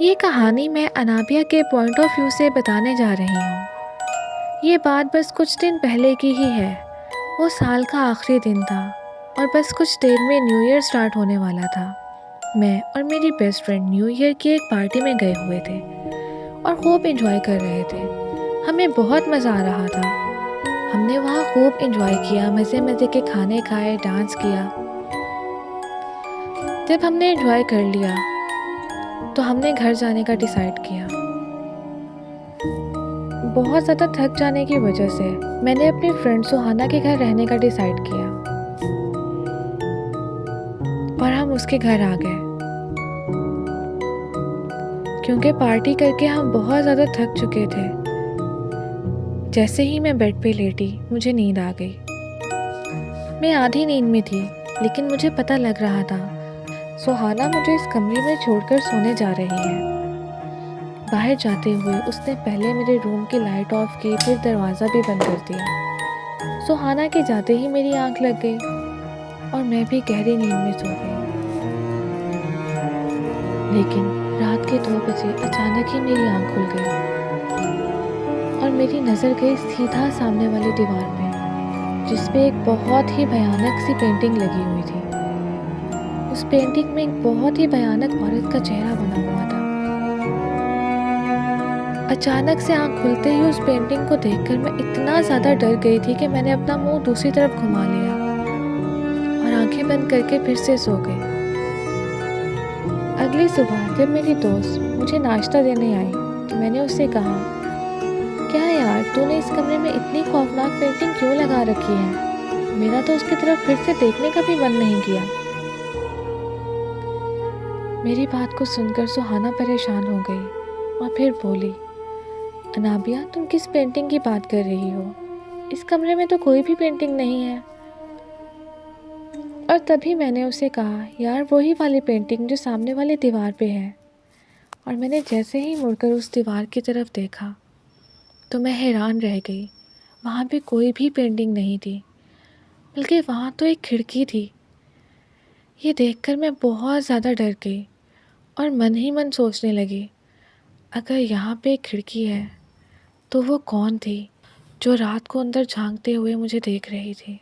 ये कहानी मैं अनाबिया के पॉइंट ऑफ व्यू से बताने जा रही हूँ। ये बात बस कुछ दिन पहले की ही है। वो साल का आखिरी दिन था और बस कुछ देर में न्यू ईयर स्टार्ट होने वाला था। मैं और मेरी बेस्ट फ्रेंड न्यू ईयर की एक पार्टी में गए हुए थे और खूब एंजॉय कर रहे थे। हमें बहुत मज़ा आ रहा था। हमने वहाँ खूब एंजॉय किया, मज़े मज़े के खाने खाए, डांस किया। जब हमने एंजॉय कर लिया तो हमने घर जाने का डिसाइड किया। बहुत ज़्यादा थक जाने की वजह से मैंने अपनी फ्रेंड सुहाना के घर रहने का डिसाइड किया और हम उसके घर आ गए क्योंकि पार्टी करके हम बहुत ज़्यादा थक चुके थे। जैसे ही मैं बेड पे लेटी मुझे नींद आ गई। मैं आधी नींद में थी लेकिन मुझे पता लग रहा था सुहाना मुझे इस कमरे में छोड़कर सोने जा रही है। बाहर जाते हुए उसने पहले मेरे रूम की लाइट ऑफ की, फिर दरवाज़ा भी बंद कर दिया। सुहाना के जाते ही मेरी आंख लग गई और मैं भी गहरी नींद में सो गई। लेकिन रात के 2 बजे अचानक ही मेरी आंख खुल गई और मेरी नज़र गई सीधा सामने वाली दीवार पे, जिस पे एक बहुत ही भयानक सी पेंटिंग लगी हुई थी। उस पेंटिंग में एक बहुत ही भयानक औरत का चेहरा बना हुआ था। अचानक से आँख खुलते ही उस पेंटिंग को देखकर मैं इतना ज़्यादा डर गई थी कि मैंने अपना मुंह दूसरी तरफ घुमा लिया और आंखें बंद करके फिर से सो गई। अगली सुबह जब मेरी दोस्त मुझे नाश्ता देने आई तो मैंने उससे कहा, क्या यार, तूने इस कमरे में इतनी खौफनाक पेंटिंग क्यों लगा रखी है? मेरा तो उसकी तरफ फिर से देखने का भी मन नहीं किया। मेरी बात को सुनकर सुहाना परेशान हो गई और फिर बोली, अनाबिया, तुम किस पेंटिंग की बात कर रही हो? इस कमरे में तो कोई भी पेंटिंग नहीं है। और तभी मैंने उसे कहा, यार, वही वाली पेंटिंग जो सामने वाली दीवार पे है। और मैंने जैसे ही मुड़कर उस दीवार की तरफ देखा तो मैं हैरान रह गई। वहाँ पे कोई भी पेंटिंग नहीं थी, बल्कि वहाँ तो एक खिड़की थी। ये देखकर मैं बहुत ज़्यादा डर गई और मन ही मन सोचने लगी, अगर यहाँ पे एक खिड़की है तो वो कौन थी जो रात को अंदर झांकते हुए मुझे देख रही थी।